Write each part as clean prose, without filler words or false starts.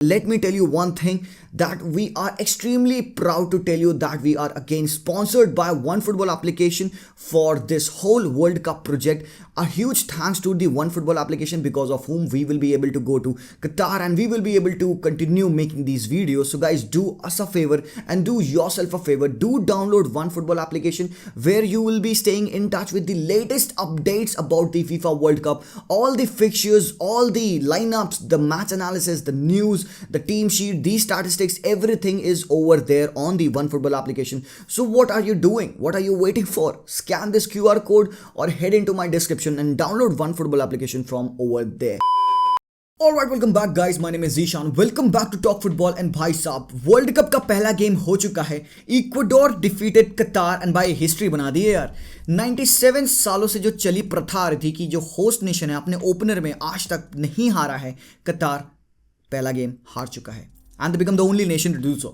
Let me tell you one thing that we are extremely proud to tell you that we are again sponsored by OneFootball application for this whole World Cup project. A huge thanks to the OneFootball application because of whom we will be able to go to Qatar and we will be able to continue making these videos. So guys, do us a favor and do yourself a favor. Do download OneFootball application where you will be staying in touch with the latest updates about the FIFA World Cup, all the fixtures, all the lineups, the match analysis, the news, the team sheet, these statistics, everything is over there on the OneFootball application. So what are you doing? What are you waiting for? Scan this QR code or head into my description and download OneFootball application from over there. Alright, welcome back guys. My name is Zishan. Welcome back to Talk Football and भाई साहब world cup का पहला game हो चुका है. Ecuador defeated कतार and भाई history बना दी है यार. 97 सालों से जो चली प्रथा आ रही थी कि जो होस्ट नेशन है अपने ओपनर में आज तक नहीं हारा है, कतार पहला गेम हार चुका है and they become the only nation to do so.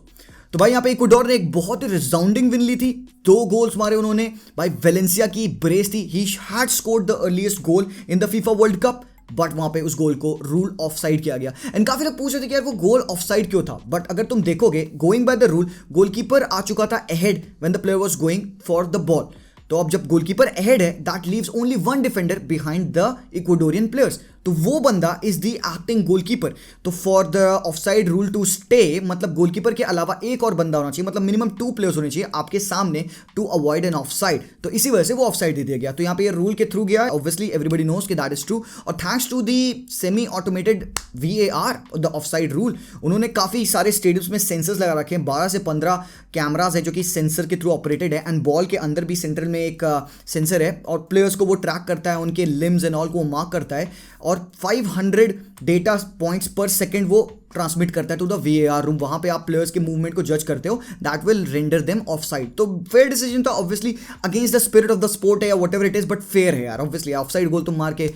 तो भाई यहाँ पे इक्वाडोर ने एक बहुत ही रिसाउंडिंग विन ली थी. 2 गोल्स मारे उन्होंने. भाई वेलेंसिया की ब्रेस थी. He had scored the earliest goal in the FIFA World cup, but वहां पे उस गोल को रूल ऑफ साइड किया गया. एंड काफी लोग पूछ रहे थे कि यार वो गोल ऑफ साइड क्यों था. बट अगर तुम देखोगे going by the rule, goalkeeper आ चुका था ahead when the player was going for the ball. तो अब जब गोलकीपर अहेड है, that leaves only one defender behind the Ecuadorian players. तो वो बंदा इज द एक्टिंग गोलकीपर. तो for the offside rule to stay, मतलब गोलकीपर के अलावा एक और बंदा होना चाहिए, मतलब मिनिमम 2 प्लेयर्स होने चाहिए आपके सामने टू अवॉइड एन ऑफसाइड. तो इसी वजह से वो ऑफसाइड दे दिया गया. तो यहाँ पे ये रूल के थ्रू गया. ऑब्वियसली एवरीबडी नोज कि दैट इज ट्रू. और thanks to the semi automated VAR, the offside rule, उन्होंने काफी सारे स्टेडियम्स में सेंसर्स लगा रखे हैं. 12 से 15 कैमराज है जो कि सेंसर के थ्रू ऑपरेटेड है. एंड बॉल के अंदर भी सेंट्रल में एक सेंसर है और प्लेयर्स को वो ट्रैक करता है, उनके लिम्स एंड ऑल को मार्क करता है. और 500 डेटा पॉइंट्स पर सेकेंड वो ट्रांसमिट करता है टू द VAR रूम. वहां पे आप प्लेयर्स के मूवमेंट को जज करते हो. That will render them of side. तो फेयर डिसीजन था. Obviously against the spirit of the sport है या what ever it is, but fair है यार. ऑब्वियसली ऑफ साइड गोल तुम मार के,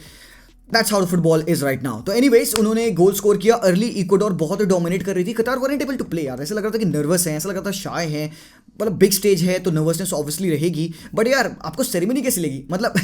that's how the football is right now. तो एनीवेज उन्होंने गोल स्कोर किया अर्ली. इक्वाडोर बहुत डोमिनेट कर रही थी. कतार वरंट एबल टू प्ले यार. ऐसा लग रहा था कि नर्वस है, ऐसा लग रहा था शाय है. मतलब बिग स्टेज है तो नर्वसनेस ऑब्वियसली रहेगी. बट यार आपको सेरेमनी कैसी लगी? मतलब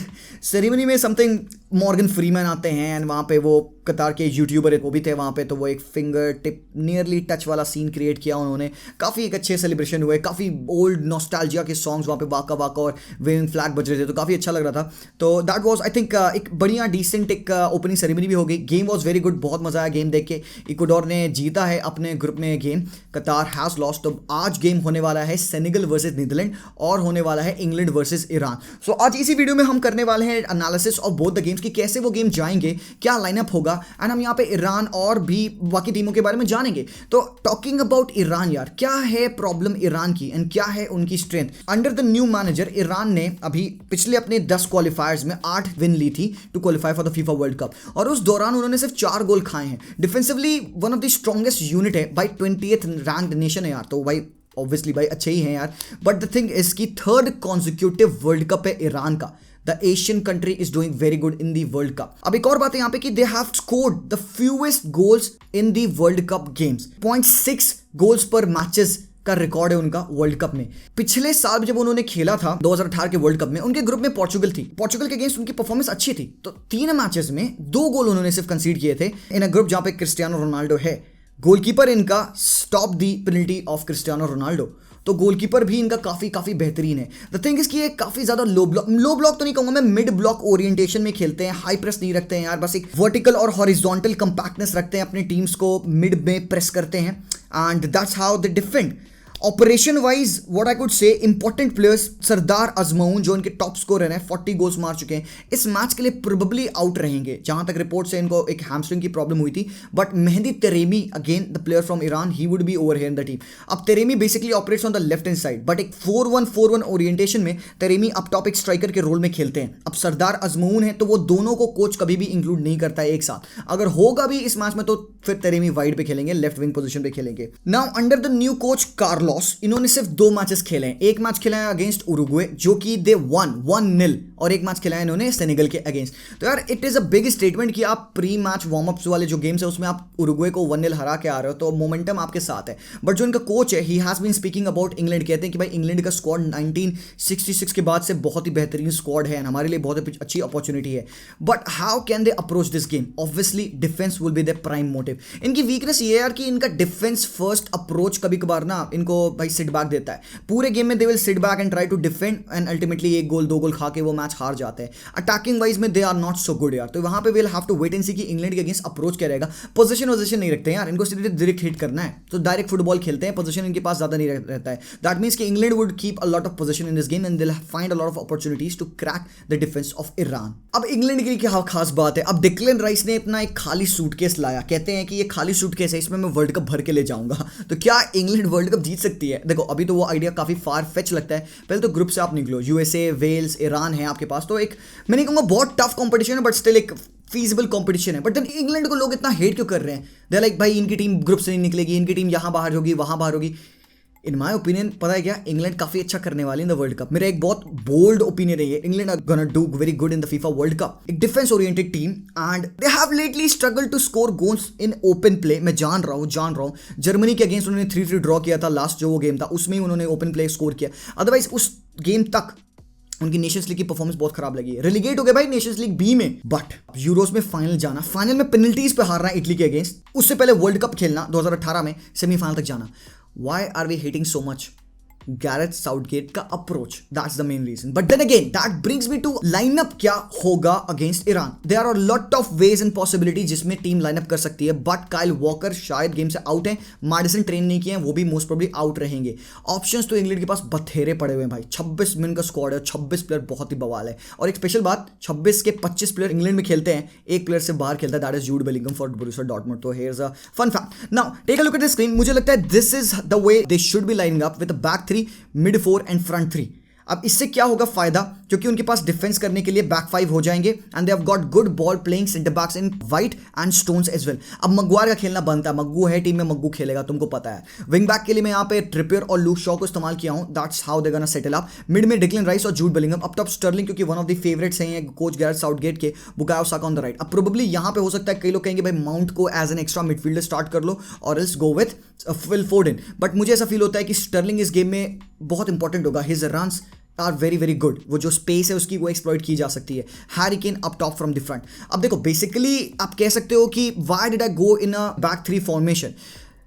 सेरेमनी में समथिंग मॉर्गन फ्रीमैन आते हैं एंड वहाँ पे वो कतार के यूट्यूबर वो भी थे वहाँ पे. तो वो एक फिंगर टिप नियरली टच वाला सीन क्रिएट किया उन्होंने. काफ़ी एक अच्छे सेलिब्रेशन हुए. काफ़ी ओल्ड नॉस्टैल्जिया के सॉन्ग्स वहाँ पे वाका वाका और वेविंग फ्लैग बज रहे थे. तो काफ़ी अच्छा लग रहा था. तो दैट वाज आई थिंक एक बढ़िया डिसेंट एक ओपनिंग सेरेमनी भी हो गई. Game was very good. बहुत मजा आया गेम देख के. इक्वाडोर ने जीता है अपने ग्रुप में गेम. कतार हैज़ लॉस्ट. तो आज गेम होने वाला है सेनेगल वर्सेज नीदरलैंड और होने वाला है इंग्लैंड वर्सेज ईरान. सो आज इसी वीडियो में हम करने वाले हैं analysis of both the games कि कैसे वो गेम जाएंगे, क्या लाइनअप होगा. एंड हम यहाँ पे ईरान और भी बाकी टीमों के बारे में जानेंगे. तो टॉकिंग अबाउट ईरान यार, क्या है प्रॉब्लम ईरान की एंड क्या है उनकी strength. Under the new manager Iran ने अभी पिछले अपने 10 क्वालिफायर्स में 8 विन ली थी to qualify for the FIFA World Cup. और उस दौरान उन्होंने सिर्फ 4 गोल खाए हैं. Defensively one of the strongest unit है भाई. 20th रैंक्ड नेशन है यार. तो भाई ऑब्वियसली भाई अच्छे ही हैं यार. बट द थिंग इज कि 3rd कॉन्जिक्यूटिव वर्ल्ड कप है ईरान का. The Asian country is doing very good in the World Cup. अब एक और बात है यहाँ पे कि they have scored the fewest goals in the World Cup games. 0.6 goals per matches का रिकॉर्ड है उनका वर्ल्ड कप में. पिछले साल जब उन्होंने खेला था 2018 के वर्ल्ड कप में, उनके ग्रुप में पोर्चुगल थी. पोर्चुगल के अगेंस्ट उनकी परफॉर्मेंस अच्छी थी. तो 3 मैचेस में 2 गोल उन्होंने सिर्फ कंसीड किए थे इन अ ग्रुप जहां पे क्रिस्टियानो रोनाल्डो है. गोलकीपर इनका stop the penalty of Cristiano Ronaldo. तो गोलकीपर भी इनका काफी बेहतरीन है. द थिंग इज कि ये काफी ज्यादा लो ब्लॉक तो नहीं कहूंगा मैं, मिड ब्लॉक ओरिएंटेशन में खेलते हैं. हाई प्रेस नहीं रखते हैं यार. बस एक वर्टिकल और हॉरिजॉन्टल कंपैक्टनेस रखते हैं. अपने टीम्स को मिड में प्रेस करते हैं and that's how they defend. Operation wise what I could say important players, Sardar Azmoun जो इनके टॉप स्कोरर हैं, 40 गोल्स मार चुके हैं, इस मैच के लिए प्रोबेबली आउट रहेंगे. जहां तक रिपोर्ट से इनको एक हैमस्ट्रिंग की प्रॉब्लम हुई थी. But Mehdi Taremi again the player from Iran, he would be over here in the team. अब Taremi basically operates on the left hand side, but एक 4-1-4-1 ओरिएंटेशन में तेरेमी अप टॉप एक striker के role में खेलते हैं. अब सरदार अजमऊन है तो वो दोनों को कोच कभी भी इंक्लूड नहीं करता है एक साथ. अगर होगा भी इस मैच में तो फिर तेरेमी वाइड पे खेलेंगे, लेफ्ट विंग पोजीशन पे खेलेंगे. Now under the new coach Carlos, इन्होंने सिर्फ 2 मैचेस खेले हैं. एक मैच खेला है अगेंस्ट उरुग्वे जो कि दे 1-0 और एक मैच खेला है इन्होंने सेनेगल के अगेंस्ट। तो यार it is a big statement कि आप प्री मैच वार्म अप्स वाले जो गेम्स है उसमें आप उरुग्वे को 1-0 हरा के आ रहे हो, तो मोमेंटम आपके साथ है। बट जो इनका कोच है he has been speaking about England, कहते हैं कि भाई इंग्लैंड का स्क्वाड 1966 के बाद से बहुत ही बेहतरीन स्क्वाड है, हमारे लिए बहुत अच्छी अपॉर्चुनिटी है। But how can they approach this game? Obviously defence will be the prime motive. इनकी वीकनेस ये है यार कि इनका डिफेंस फर्स्ट अप्रोच कभी कभार ना इनको भाई सिट बैक देता है। पूरे गेम में they will sit back and try to defend and ultimately 1 goal 2 goal खा के वो मैच हार जाते हैं। अटैकिंग वाइज में they are not so good यार। तो वहां पे will have to wait and see कि इंग्लैंड के अगेंस्ट अप्रोच क्या रहेगा। पोजीशन नहीं रखते हैं यार, इनको सीधे डायरेक्ट हिट करना है, तो डायरेक्ट फुटबॉल खेलते हैं, पोजीशन इनके पास ज्यादा नहीं रहता है। दैट मींस कि England would keep a lot of position in this game and they will find a lot of opportunities to crack the defence of Iran. अब इंग्लैंड के लिए क्या खास बात है, अब डिक्लेन राइस ने अपना एक खाली सूटकेस लाया, कहते हैं कि ये खाली सूटकेस है, इसमें मैं वर्ल्ड कप भर के ले जाऊंगा। तो क्या इंग्लैंड वर्ल्ड कप जीत सकती है? देखो अभी तो वो आइडिया काफी फार फेच लगता है, पहले तो ग्रुप से आप निकलो, यूएसए, वेल्स, ईरान है आपके पास, तो एक मैं नहीं कहूंगा बहुत टफ कंपटीशन है बट स्टिल एक फीजिबल कंपटीशन है। बट देन इंग्लैंड को लोग इतना हेट क्यों कर रहे हैं? दे लाइक भाई इनकी टीम ग्रुप से नहीं निकलेगी, इनकी टीम यहां बाहर होगी वहां बाहर होगी। इन माय ओपिनियन पता है क्या, इंग्लैंड काफी अच्छा करने वाली इन द वर्ल्ड कप। मेरा एक बहुत बोल्ड ओपिनियन है ये, England are gonna do very good in the FIFA World Cup. एक defence oriented team and they have lately struggle to score goals in open play. मैं जान रहा हूं जर्मनी के अगेंस्ट उन्होंने 3-3 ड्रॉ किया था, लास्ट जो वो गेम था उसमें ही उन्होंने ओपन प्ले स्कोर किया, अदरवाइज उस गेम तक उनकी नेशंस लीग की परफॉर्मेंस बहुत खराब लगी है। रिलीगेट हो गए भाई नेशंस लीग बी में, बट यूरोस में फाइनल जाना, फाइनल में पेनल्टीज पे हारना इटली के अगेंस्ट, उससे पहले वर्ल्ड कप खेलना 2018 में, सेमीफाइनल तक जाना। Why are we hating so much Gareth Southgate का approach? That's the main reason. But then again that brings me to lineup क्या होगा against Iran. There are lot of ways and possibility जिसमें team lineup कर सकती है, but Kyle Walker शायद game से out है, मैडिसन ट्रेन नहीं किए हैं, वो भी मोस्ट प्रोबेबली आउट रहेंगे। ऑप्शंस तो इंग्लैंड के पास बथेरे पड़े हुए हैं भाई, 26 मिनट का स्क्वाड है, 26 प्लेयर बहुत ही बवाल है। और एक स्पेशल बात, 26 के 25 प्लेयर इंग्लैंड में खेलते हैं, एक प्लेयर से बाहर खेलता है, that is Jude Bellingham for Borussia Dortmund. तो here is a fun fact. Now take a look at the screen. मुझे लगता है this is the way they should be lining up with back 3, mid 4 and front 3। अब इससे क्या होगा फायदा, क्योंकि उनके पास डिफेंस करने के लिए बैक 5 हो जाएंगे and they have got good ball playing centre backs in White and Stones as well. अब मग्वायर का खेलना बनता है, मग्गू है टीम में, मग्गू खेलेगा, तुमको पता है। विंग बैक के लिए मैं यहाँ पे ट्रिपियर और लूक शॉ को इस्तेमाल किया हूं, that's how they gonna settle up. Mid में डिक्लेन राइस और Jude Bellingham, up top Sterling क्योंकि वन ऑफ द फेवरेट्स हैं कोच गैरेथ साउथगेट के, Bukayo Saka on the right. अब प्रोबेबली यहाँ पे हो सकता है कई लोग कहेंगे भाई माउंट को as an extra midfielder start कर लो और else go with Phil Foden, but मुझे ऐसा फील होता है कि स्टर्लिंग इस गेम में बहुत इंपॉर्टेंट होगा। His runs are very very good, वो जो स्पेस है उसकी वो एक्सप्लॉइट की जा सकती है। Harry Kane up top from the front. अब देखो बेसिकली आप कह सकते हो कि why did I go in a back 3 formation.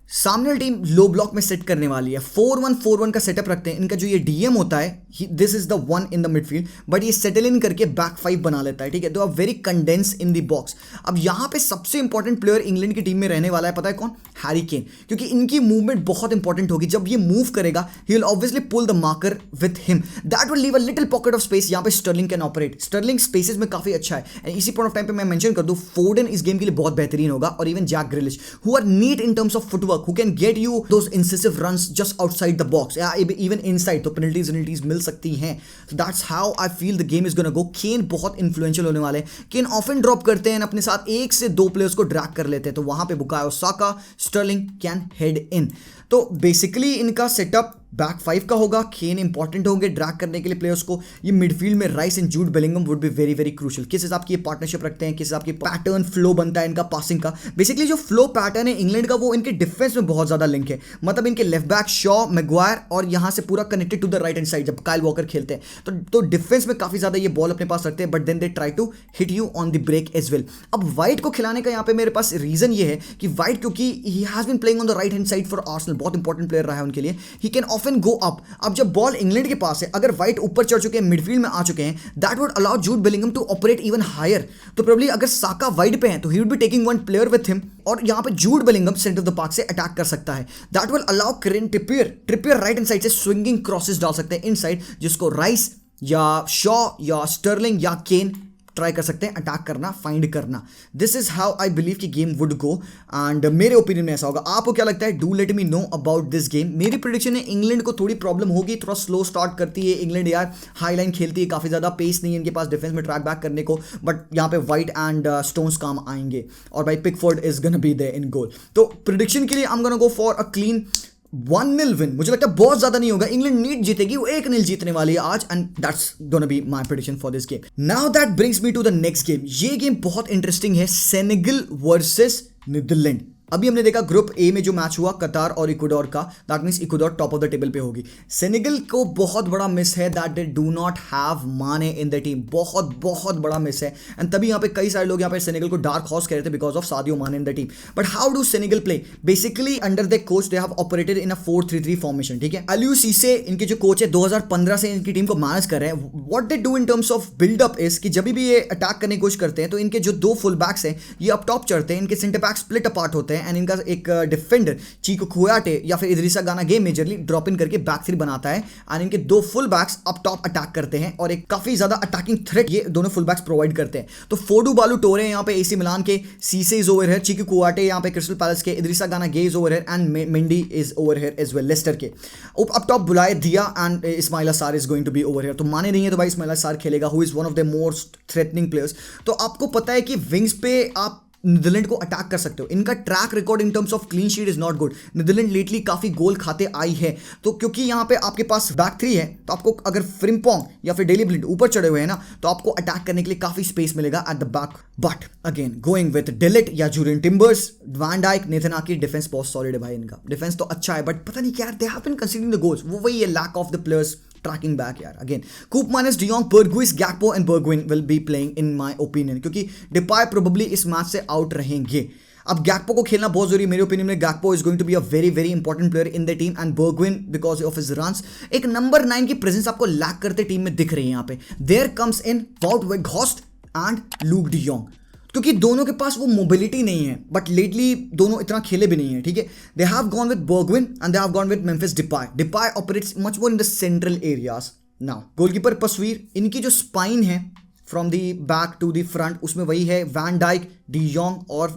सामने वाली टीम लो ब्लॉक में सेट करने वाली है, 4-1-4-1 का सेटअप रखते हैं। इनका जो ये डीएम होता है this is the one in the midfield, but ये सेटल इन करके बैक 5 बना लेता है, ठीक है। तो आप very condense in the box. अब यहाँ पे सबसे इंपॉर्टेंट प्लेयर इंग्लैंड की टीम में रहने वाला है, पता है कौन? हैरी केन, क्योंकि इनकी मूवमेंट बहुत इंपॉर्टेंट होगी। जब ये मूव करेगा he will obviously pull the marker with him, that will leave a little pocket of space. यहाँ पे Sterling can operate, Sterling spaces में काफी अच्छा है। एंड इसी पॉइंट ऑफ टाइम पे मैं मेंशन कर दूं फोर्डन इस गेम के लिए बहुत बेहतरीन होगा, और even Jack Grealish who are neat in terms of footwork, who can get you those incisive runs just outside the box, yeah, even inside, तो penalties मिल सकती हैं। So that's how I feel the game is gonna go. Kane बहुत influential होने वाले हैं। Kane often drop करते हैं अपने साथ 1 से 2 प्लेयर्स को ड्रैग कर लेते हैं, तो वहां पे Bukayo Saka, Sterling can head in. तो बेसिकली इनका सेटअप बैक 5 का होगा, केन इंपॉर्टेंट होंगे ड्रैग करने के लिए प्लेयर्स को। ये मिडफील्ड में rice and Jude Bellingham would be very very crucial. किस हिसाब की ये पार्टनरशिप रखते हैं, किस हिसाब की पैटर्न फ्लो बनता है इनका पासिंग का। बेसिकली जो फ्लो पैटर्न है इंग्लैंड का वो इनके डिफेंस में बहुत ज्यादा लिंक है, मतलब इनके लेफ्ट बैक शॉ, मैग्वायर और यहां से पूरा connected to the right hand side जब काइल वॉकर खेलते हैं, तो डिफेंस में काफी ज्यादा ये बॉल अपने पास रखते हैं, but then they try to hit you on the break as well. अब वाइट को खिलाने का यहाँ पे मेरे पास रीजन ये है कि वाइट क्योंकि he has been playing on the right hand side for Arsenal, बहुत इंपॉर्टेंट प्लेयर रहा है उनके लिए, he can often go up. अब जब बॉल इंग्लैंड के पास है, अगर वाइट ऊपर चढ़ चुके हैं, मिडफील्ड में आ चुके हैं, that would allow Jude Bellingham to operate even higher. तो प्रोबब्ली अगर साका वाइड पे है तो he would be taking one player with him, और यहां पे Jude Bellingham centre of the park से अटैक कर सकता है। That will allow Trippier right hand side से स्विंगिंग क्रॉसेस डाल सकते हैं इनसाइड, जिसको राइस या शॉ या स्टर्लिंग या केन ट्राई कर सकते हैं अटैक करना, फाइंड करना। This is how I believe कि गेम वुड गो, एंड मेरे ओपिनियन में ऐसा होगा। आपको क्या लगता है? Do let me know about this game. मेरी प्रेडिक्शन है इंग्लैंड को थोड़ी प्रॉब्लम होगी, थोड़ा स्लो स्टार्ट करती है इंग्लैंड यार, हाई लाइन खेलती है, काफी ज्यादा पेस नहीं है इनके पास डिफेंस में ट्रैक बैक करने को, बट यहाँ पे वाइट एंड स्टोन्स काम आएंगे, और भाई Pickford is gonna be there in goal. तो प्रेडिक्शन के लिए I am gonna go for a clean 1-0 win, मुझे लगता है बहुत ज्यादा नहीं होगा, इंग्लैंड नीट जीतेगी, वो 1-0 जीतने वाली है आज, and that's gonna be my prediction for this game. Now that brings me to the next game. ये गेम बहुत इंटरेस्टिंग है, सेनेगल वर्सेस नीदरलैंड। अभी हमने देखा ग्रुप ए में जो मैच हुआ कतार और इक्वाडोर का, that means Ecuador top of the table पे होगी। सेनेगल को बहुत बड़ा मिस है that they do not have माने इन द टीम, बहुत बहुत बड़ा मिस है, एंड तभी यहाँ पे कई सारे लोग यहाँ पे सेनेगल को डार्क हॉर्स कह रहे थे बिकॉज ऑफ सादियो माने इन the team. But how do Senegal play? Basically under the coach they have operated in a 4-3-3 formation, ठीक है। अलियू सीसे इनके जो कोच है 2015 से इनकी टीम को मैनेज कर रहे हैं। What they do in terms of buildup is कि जब भी ये अटैक करने की कोशिश करते हैं तो इनके जो 2 फुल बैक्स हैं ये अप टॉप चढ़ते हैं, इनके सेंटर बैक स्प्लिट अपार्ट होते हैं, एंड इनका एक डिफेंडर चीको कुयाटे या फिर इदरिसा गाना गेम मेजरली ड्रॉप इन करके बैक थ्री बनाता है, एंड इनके 2 full backs up top attack करते हैं और एक काफी ज्यादा अटैकिंग थ्रेट ये दोनों फुल बैक्स प्रोवाइड करते हैं। तो फोडू बालू टोरे यहाँ पे एसी मिलान के, सीसे इज ओवर है, चीको कुयाटे यहाँ पे क्रिस्टल पैलेस के, Idrissa Gana Gueye is over है, एंड मेंडी इज ओवर है एज वेल लेस्टर के। Up top Boulaye Dia and Ismaila Sarr is going to be over है। तो माने नहीं है तो भाई इस्माइला सार खेलेगा, who is one of the most threatening players. तो आपको पता है कि विंग्स पे आप नीदरलैंड को अटैक कर सकते हो। इनका track record in terms of clean sheet is not good. Netherlands lately काफी गोल खाते आई है, तो क्योंकि यहाँ पे आपके पास बैक थ्री है तो आपको अगर फ्रिम्पोंग या फिर डेली ब्लिंड ऊपर चढ़े हुए हैं ना तो आपको अटैक करने के लिए काफी स्पेस मिलेगा at the back. But again going with de Ligt या Jurrien Timbers, van Dijk, Nathan Aké, defence बहुत सॉलिड है भाई इनका। डिफेंस तो अच्छा है बट पता नहीं क्या they have been considering the goals, वो वही है lack of the players tracking back यार। Again, Koopmanis, De Jong, Berghuis, Gakpo and Bergwijn will be playing in my opinion, क्योंकि Depay probably इस मैच से आउट रहेंगे। अब गैक्पो को खेलना बहुत जरूरी है मेरे ओपिनियन में। Gakpo is going to be a very very important player in the team, and Bergwijn because of his runs एक नंबर 9 की प्रेजेंस आपको लैक करते टीम में दिख रही है यहाँ पे। There comes in Wout Weghorst and Luuk de Jong, क्योंकि दोनों के पास वो मोबिलिटी नहीं है, बट लेटली दोनों इतना खेले भी नहीं है, ठीक है। They have gone with Bergwijn and they have gone with Memphis Depay. Depay operates much more in the central areas. Now goalkeeper तस्वीर, इनकी जो स्पाइन है from the back to the front उसमें वही है वैन डाइक, डी योंग और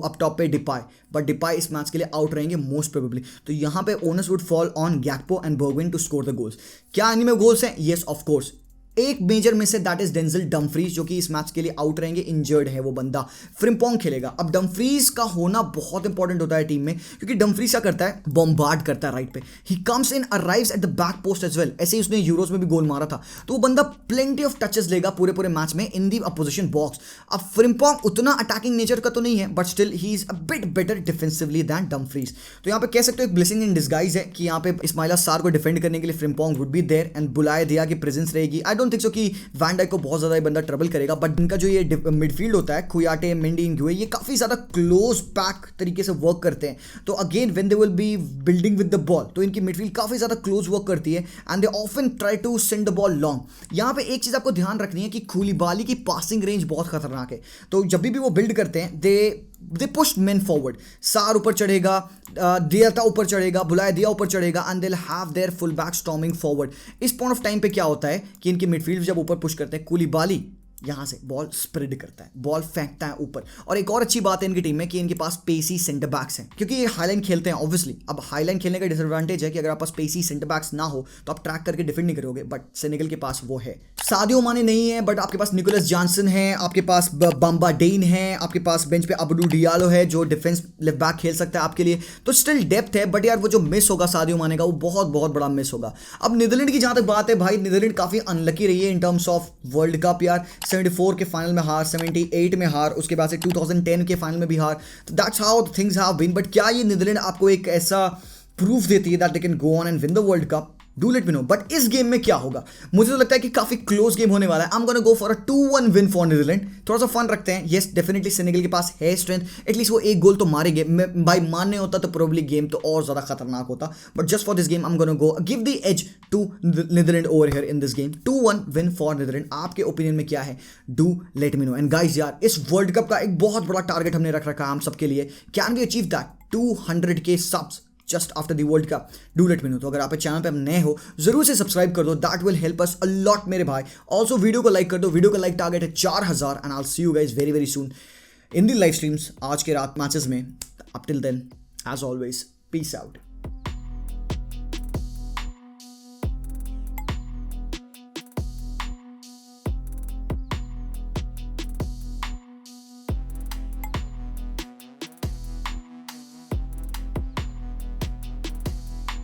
up top पे Depay, but डिपाय इस मैच के लिए आउट रहेंगे मोस्ट प्रोबेबली। तो यहाँ पे onus would fall on Gakpo and Bergwijn to score the goals. क्या इनमें गोल्स हैं? Yes of course. एक मेजर में से दैट इज डेंजल डमफ्रीज जो कि इस मैच के लिए आउट रहेंगे, इंजर्ड है वो बंदा। फ्रिम्पोंग खेलेगा। अब डमफ्रीज का होना बहुत इंपॉर्टेंट होता है टीम में, क्योंकि डमफ्रीज क्या करता है, बॉम्बार्ड करता है राइट पे। He comes in, arrives at the back post as well. ऐसे ही उसने यूरोज में भी गोल मारा था, तो वो बंदा प्लेंटी ऑफ टचेस लेगा पूरे पूरे मैच में इन दी अपोजिशन बॉक्स। अब फ्रिम्पोंग उतना अटैकिंग नेचर का तो नहीं है, but still he is a bit better defensively than Dumfries. तो यहाँ पे कह सकते हो एक ब्लेसिंग इन डिस्गाइज है कि यहाँ पे इस्माइला सार को डिफेंड करने के लिए Frimpong would be there and Boulaye Dia की प्रेजेंस रहेगी। आई डोंट थिंक सो कि वैन डाइक को बहुत ज्यादा ये बंदा ट्रबल करेगा, बट इनका जो ये मिडफील्ड होता है, कुयाटे, मेंडी, इंग्वे, ये काफी ज्यादा क्लोज पैक तरीके से वर्क करते हैं। तो again when they will be building with the ball, तो इनकी मिडफील्ड काफी ज्यादा क्लोज वर्क करती है and they often try to send the ball long. यहाँ पे एक चीज आपको ध्यान रखनी है कि कूलिबाली की पासिंग रेंज बहुत खतरनाक है, तो जब भी वो बिल्ड करते हैं दे पुश मेन फॉरवर्ड। सार ऊपर चढ़ेगा, दियाता ऊपर चढ़ेगा, बुलाए दिया ऊपर चढ़ेगा, and they will have their full back storming forward. इस पॉइंट ऑफ टाइम पे क्या होता है कि इनके मिडफील्ड जब ऊपर पुश करते हैं, कूलिबाली यहाँ से बॉल स्प्रेड करता है, बॉल फेंकता है ऊपर। और एक और अच्छी बात है इनकी टीम में कि इनके पास पेसी सेंटर बैक्स हैं, क्योंकि ये हाईलाइन खेलते हैं ऑब्वियसली। अब हाईलाइन खेलने का डिसएडवांटेज है कि अगर आप पास पेसी सेंटर बैक्स ना हो तो आप ट्रैक करके डिफेंड नहीं करोगे, बट सेनेगल के पास वो है। सादियो माने नहीं है, बट आपके पास निकोलस जॉनसन है, आपके पास बम्बा डेन है, आपके पास बेंच पे अब्दू डियालो है जो डिफेंस लेफ्ट बैक खेल सकता है आपके लिए। तो स्टिल डेप्थ है, बट यार वो जो मिस होगा सादियो माने का वो बहुत बहुत बड़ा मिस होगा। अब नीदरलैंड की जहां तक बात है भाई, नीदरलैंड काफी अनलकी रही है इन टर्म्स ऑफ वर्ल्ड कप यार। 74 के फाइनल में हार, 78 में हार, उसके बाद से 2010 के फाइनल में भी हार। तो that's how things have been. But क्या ये नीदरलैंड आपको एक ऐसा प्रूफ देती है that they can go on and win the World Cup? Do let me know. But इस गेम में क्या होगा, मुझे तो लगता है कि काफी क्लोज गेम होने वाला है। I am gonna go for a 2-1 win for Netherlands. थोड़ा सा फन रखते हैं। येस डेफिनेटली सेनेगल के पास है स्ट्रेंथ, एटलीस्ट वो एक गोल तो मारेंगे। भाई मानने होता तो प्रोबेबली गेम तो और ज्यादा खतरनाक होता, but just for this game I am gonna go give the edge to Netherlands over here in this game. 2-1 win for Netherlands. आपके ओपिनियन में क्या है? Do let me know. And guys यार, इस वर्ल्ड कप का एक बहुत बड़ा टारगेट हमने रख रखा है हम सबके लिए। Can we achieve that 200K subs just after the World Cup? Do let me know. तो अगर आप चैनल पे अब नए हो जरूर से सब्सक्राइब कर दो, that will help us a lot मेरे भाई। ऑल्सो वीडियो को लाइक कर दो, वीडियो का लाइक टारगेट है 4000 and I will see you guys very very soon in the live streams आज के रात मैचेस में। अप टिल देन एज ऑलवेज पीस आउट।